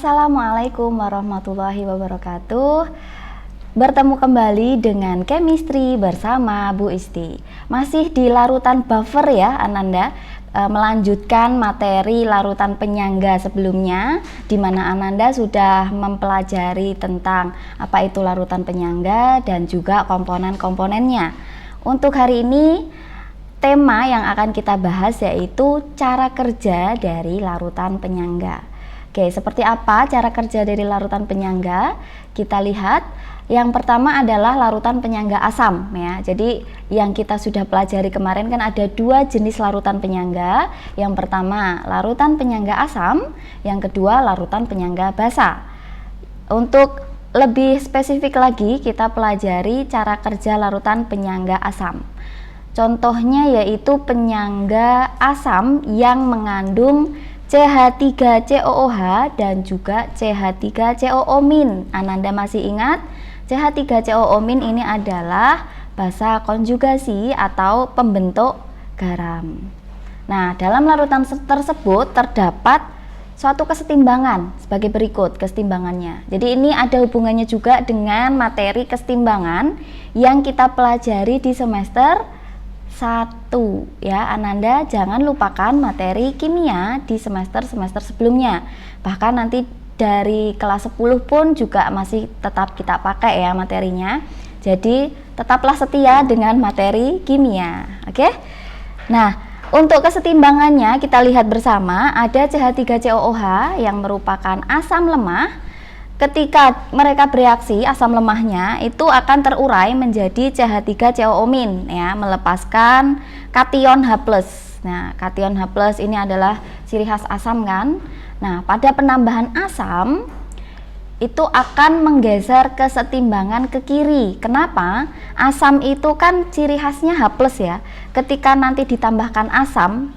Assalamualaikum warahmatullahi wabarakatuh. Bertemu kembali dengan chemistry bersama Bu Isti. Masih di larutan buffer ya Ananda, melanjutkan materi larutan penyangga sebelumnya, di mana Ananda sudah mempelajari tentang apa itu larutan penyangga dan juga komponen-komponennya. Untuk hari ini tema yang akan kita bahas yaitu cara kerja dari larutan penyangga. Oke, seperti apa cara kerja dari larutan penyangga? Kita lihat. Yang pertama adalah larutan penyangga asam ya. Jadi yang kita sudah pelajari kemarin kan ada dua jenis larutan penyangga. Yang pertama larutan penyangga asam, yang kedua larutan penyangga basa. Untuk lebih spesifik lagi kita pelajari cara kerja larutan penyangga asam. Contohnya yaitu penyangga asam yang mengandung CH3COOH dan juga CH3COO-. Ananda masih ingat? CH3COO- ini adalah basa konjugasi atau pembentuk garam. Nah, dalam larutan tersebut terdapat suatu kesetimbangan sebagai berikut kesetimbangannya. Jadi ini ada hubungannya juga dengan materi kesetimbangan yang kita pelajari di semester 1 ya. Ananda jangan lupakan materi kimia di semester-semester sebelumnya. Bahkan nanti dari kelas 10 pun juga masih tetap kita pakai ya materinya. Jadi tetaplah setia dengan materi kimia. Oke? Nah, untuk kesetimbangannya kita lihat bersama ada CH3COOH yang merupakan asam lemah. Ketika mereka bereaksi, asam lemahnya itu akan terurai menjadi CH3COO- ya, melepaskan kation H+. Nah, kation H+ ini adalah ciri khas asam kan. Nah, pada penambahan asam itu akan menggeser kesetimbangan ke kiri. Kenapa? Asam itu kan ciri khasnya H+ ya. Ketika nanti ditambahkan asam,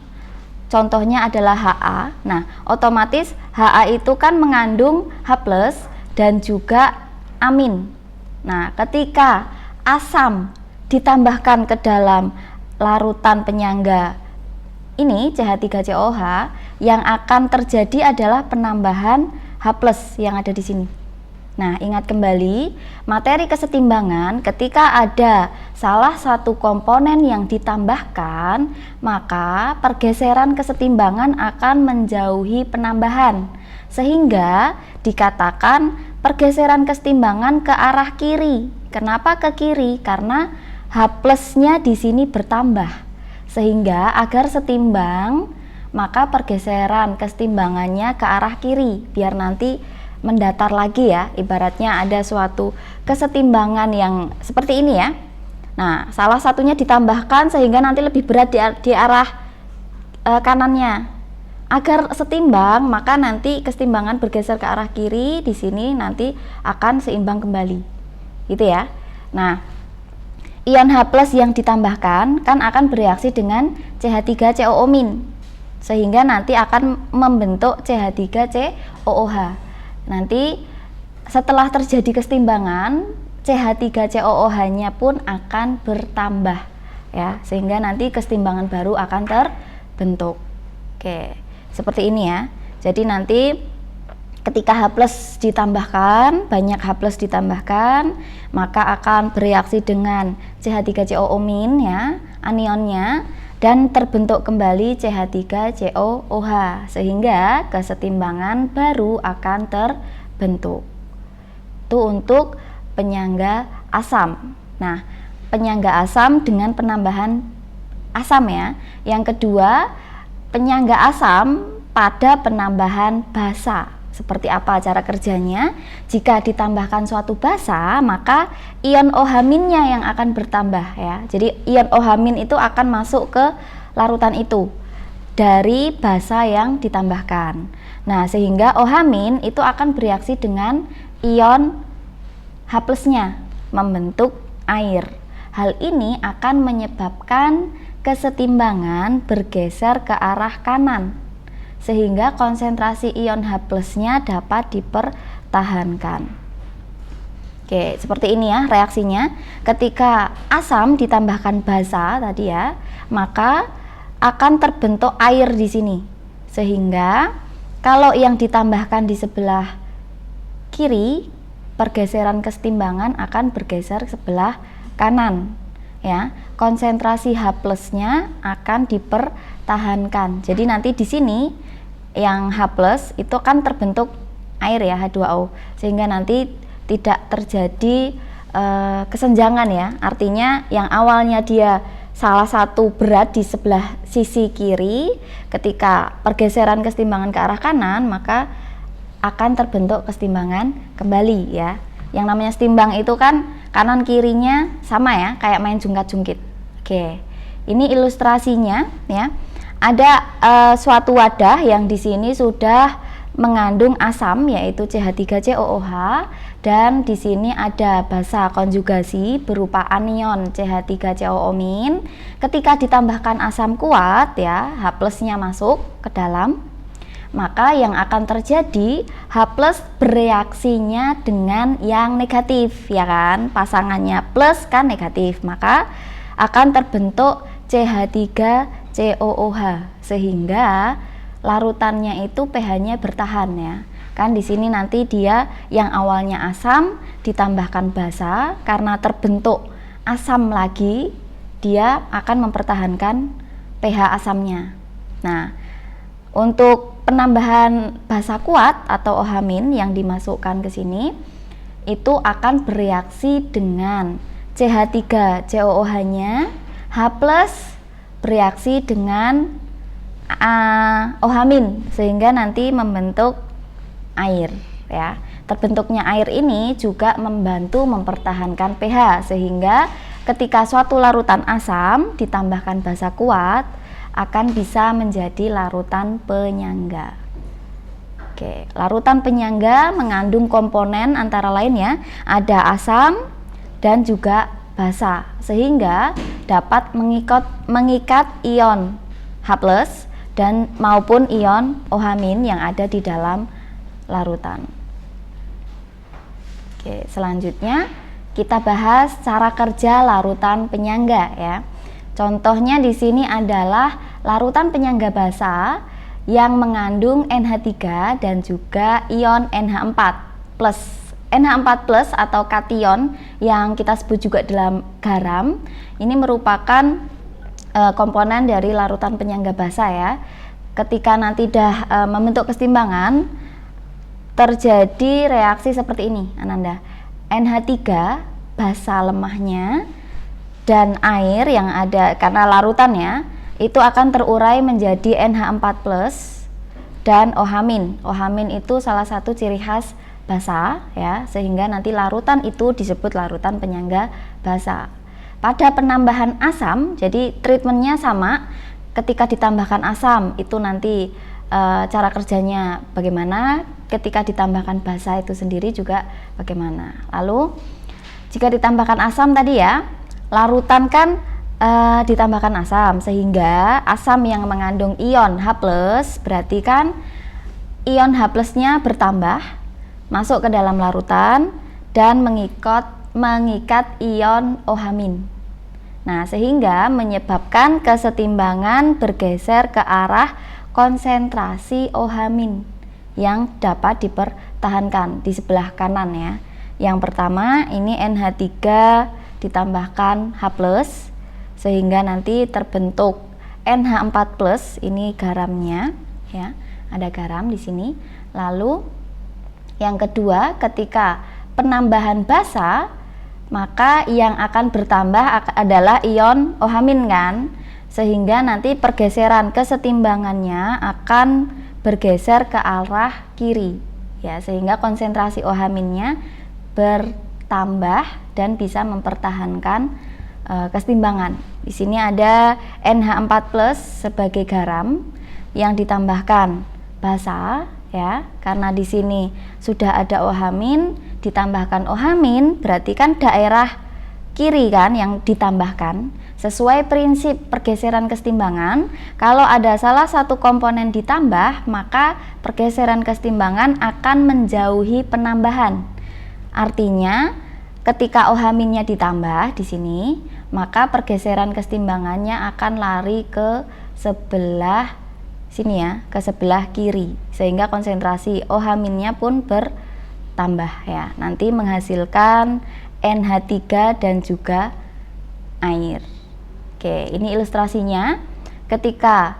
contohnya adalah Ha. Nah, otomatis Ha itu kan mengandung H+ dan juga amin. Nah, ketika asam ditambahkan ke dalam larutan penyangga ini CH3COOH, yang akan terjadi adalah penambahan H+ yang ada di sini. Nah, ingat kembali materi kesetimbangan, ketika ada salah satu komponen yang ditambahkan, maka pergeseran kesetimbangan akan menjauhi penambahan, sehingga dikatakan pergeseran kesetimbangan ke arah kiri. Kenapa ke kiri? Karena H+-nya di sini bertambah, sehingga agar setimbang maka pergeseran kesetimbangannya ke arah kiri biar nanti mendatar lagi ya. Ibaratnya ada suatu kesetimbangan yang seperti ini ya. Nah, salah satunya ditambahkan sehingga nanti lebih berat di arah kanannya. Agar setimbang, maka nanti kesetimbangan bergeser ke arah kiri, di sini nanti akan seimbang kembali. Gitu ya. Nah, ion H+ yang ditambahkan kan akan bereaksi dengan CH3COO- sehingga nanti akan membentuk CH3COOH. Nanti setelah terjadi kesetimbangan, CH3COOH-nya pun akan bertambah ya, sehingga nanti kesetimbangan baru akan terbentuk. Oke, seperti ini ya. Jadi nanti ketika H+ ditambahkan, banyak H+ ditambahkan, maka akan bereaksi dengan CH3COO- ya, anionnya, dan terbentuk kembali CH3COOH, sehingga kesetimbangan baru akan terbentuk. Itu untuk penyangga asam. Nah, penyangga asam dengan penambahan asam ya. Yang kedua, penyangga asam pada penambahan basa. Seperti apa cara kerjanya? Jika ditambahkan suatu basa, maka ion OH-nya yang akan bertambah ya. Jadi ion OH- itu akan masuk ke larutan itu dari basa yang ditambahkan. Nah, sehingga OH- itu akan bereaksi dengan ion H+-nya membentuk air. Hal ini akan menyebabkan kesetimbangan bergeser ke arah kanan, sehingga konsentrasi ion H+-nya dapat dipertahankan. Oke, seperti ini ya reaksinya. Ketika asam ditambahkan basa tadi ya, maka akan terbentuk air di sini. Sehingga Kalau yang ditambahkan di sebelah kiri, pergeseran kesetimbangan akan bergeser sebelah kanan ya. Konsentrasi H plusnya akan dipertahankan. Jadi nanti di sini yang H plus itu kan terbentuk air ya, H2O, sehingga nanti tidak terjadi kesenjangan ya. Artinya yang awalnya dia salah satu berat di sebelah sisi kiri, ketika pergeseran kesetimbangan ke arah kanan maka akan terbentuk kesetimbangan kembali ya. Yang namanya setimbang itu kan kanan kirinya sama ya, kayak main jungkat-jungkit. Oke, ini ilustrasinya ya. Ada suatu wadah yang di sini sudah mengandung asam yaitu CH3COOH, dan di sini ada basa konjugasi berupa anion CH3COO-. Ketika ditambahkan asam kuat ya, H plusnya masuk ke dalam, maka yang akan terjadi H plus bereaksinya dengan yang negatif ya kan, pasangannya plus kan negatif, maka akan terbentuk CH3COOH sehingga larutannya itu pH-nya bertahan ya. Kan di sini nanti dia yang awalnya asam ditambahkan basa, karena terbentuk asam lagi, dia akan mempertahankan pH asamnya. Nah, untuk penambahan basa kuat atau OH- yang dimasukkan ke sini itu akan bereaksi dengan CH3COOH-nya, H plus bereaksi dengan OH- sehingga nanti membentuk air ya. Terbentuknya air ini juga membantu mempertahankan pH, sehingga ketika suatu larutan asam ditambahkan basa kuat akan bisa menjadi larutan penyangga. Oke, larutan penyangga mengandung komponen antara lain ya, ada asam dan juga basa, sehingga dapat mengikat ion H plus dan maupun ion OH- yang ada di dalam larutan. Oke, selanjutnya kita bahas cara kerja larutan penyangga ya. Contohnya di sini adalah larutan penyangga basa yang mengandung NH3 dan juga ion NH4 plus. NH4 plus atau kation yang kita sebut juga dalam garam, ini merupakan komponen dari larutan penyangga basa ya. Ketika nanti dah membentuk kesetimbangan, terjadi reaksi seperti ini Ananda. NH3 basa lemahnya dan air yang ada karena larutannya itu akan terurai menjadi NH4 plus dan OH-. OH- itu salah satu ciri khas basa ya, sehingga nanti larutan itu disebut larutan penyangga basa. Pada penambahan asam, jadi treatmentnya sama. Ketika ditambahkan asam itu nanti cara kerjanya bagaimana, ketika ditambahkan basa itu sendiri juga bagaimana. Lalu jika ditambahkan asam tadi ya, larutan kan ditambahkan asam, sehingga asam yang mengandung ion H plus berarti kan ion H plusnya bertambah masuk ke dalam larutan dan mengikat ion OH-. Nah, sehingga menyebabkan kesetimbangan bergeser ke arah konsentrasi OH- yang dapat dipertahankan di sebelah kanan ya. Yang pertama ini NH3 ditambahkan H plus sehingga nanti terbentuk NH4 plus, ini garamnya ya. Ada garam di sini. Lalu yang kedua, ketika penambahan basa, maka yang akan bertambah adalah ion OH- kan, sehingga nanti pergeseran kesetimbangannya akan bergeser ke arah kiri ya, sehingga konsentrasi OH-nya bertambah dan bisa mempertahankan kesetimbangan. Di sini ada NH4 plus sebagai garam yang ditambahkan basa ya, karena di sini sudah ada OH- ditambahkan OH- berarti kan daerah kiri kan yang ditambahkan. Sesuai prinsip pergeseran kesetimbangan, kalau ada salah satu komponen ditambah, maka pergeseran kesetimbangan akan menjauhi penambahan. Artinya ketika OH-nya ditambah di sini, maka pergeseran kesetimbangannya akan lari ke sebelah sini ya, ke sebelah kiri, sehingga konsentrasi OH- pun bertambah ya. Nanti menghasilkan NH3 dan juga air. Oke, ini ilustrasinya. Ketika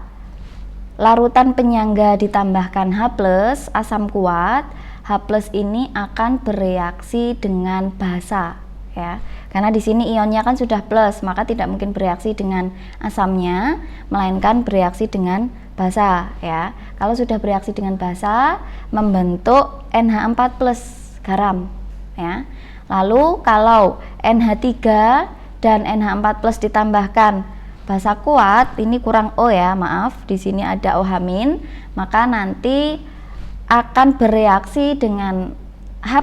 larutan penyangga ditambahkan H+, asam kuat, H+ ini akan bereaksi dengan basa ya. Karena di sini ionnya kan sudah plus, maka tidak mungkin bereaksi dengan asamnya, melainkan bereaksi dengan basa ya. Kalau sudah bereaksi dengan basa, membentuk NH4+ garam ya. Lalu kalau NH3 dan NH4+ ditambahkan basa kuat, ini kurang O ya, maaf, di sini ada OH-, maka nanti akan bereaksi dengan H+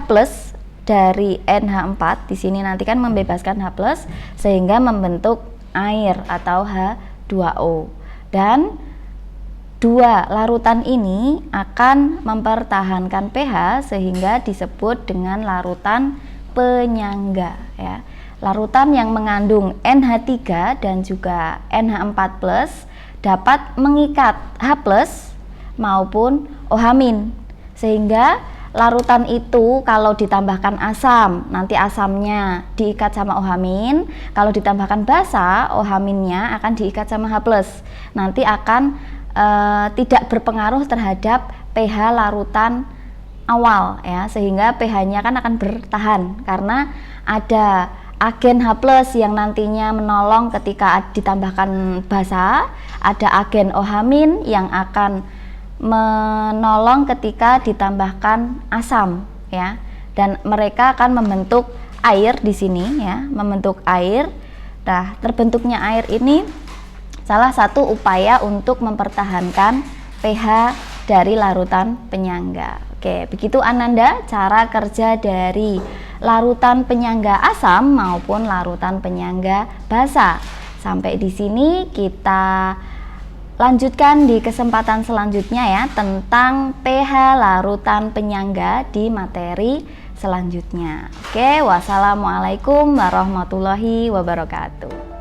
dari NH4. Di sini nanti kan membebaskan H+, sehingga membentuk air atau H2O. Dan dua larutan ini akan mempertahankan pH sehingga disebut dengan larutan penyangga ya. Larutan yang mengandung NH3 dan juga NH4+ dapat mengikat H+ maupun OH-, sehingga larutan itu kalau ditambahkan asam, nanti asamnya diikat sama OH-, kalau ditambahkan basa, OH-nya akan diikat sama H+. Nanti akan tidak berpengaruh terhadap pH larutan awal ya, sehingga pH-nya kan akan bertahan karena ada agen H+ yang nantinya menolong ketika ditambahkan basa, ada agen OH- yang akan menolong ketika ditambahkan asam ya, dan mereka akan membentuk air di sini ya, membentuk air. Nah, terbentuknya air ini salah satu upaya untuk mempertahankan pH dari larutan penyangga. Oke, begitu Ananda cara kerja dari larutan penyangga asam maupun larutan penyangga basa. Sampai di sini kita lanjutkan di kesempatan selanjutnya ya, tentang pH larutan penyangga di materi selanjutnya. Oke, wassalamualaikum warahmatullahi wabarakatuh.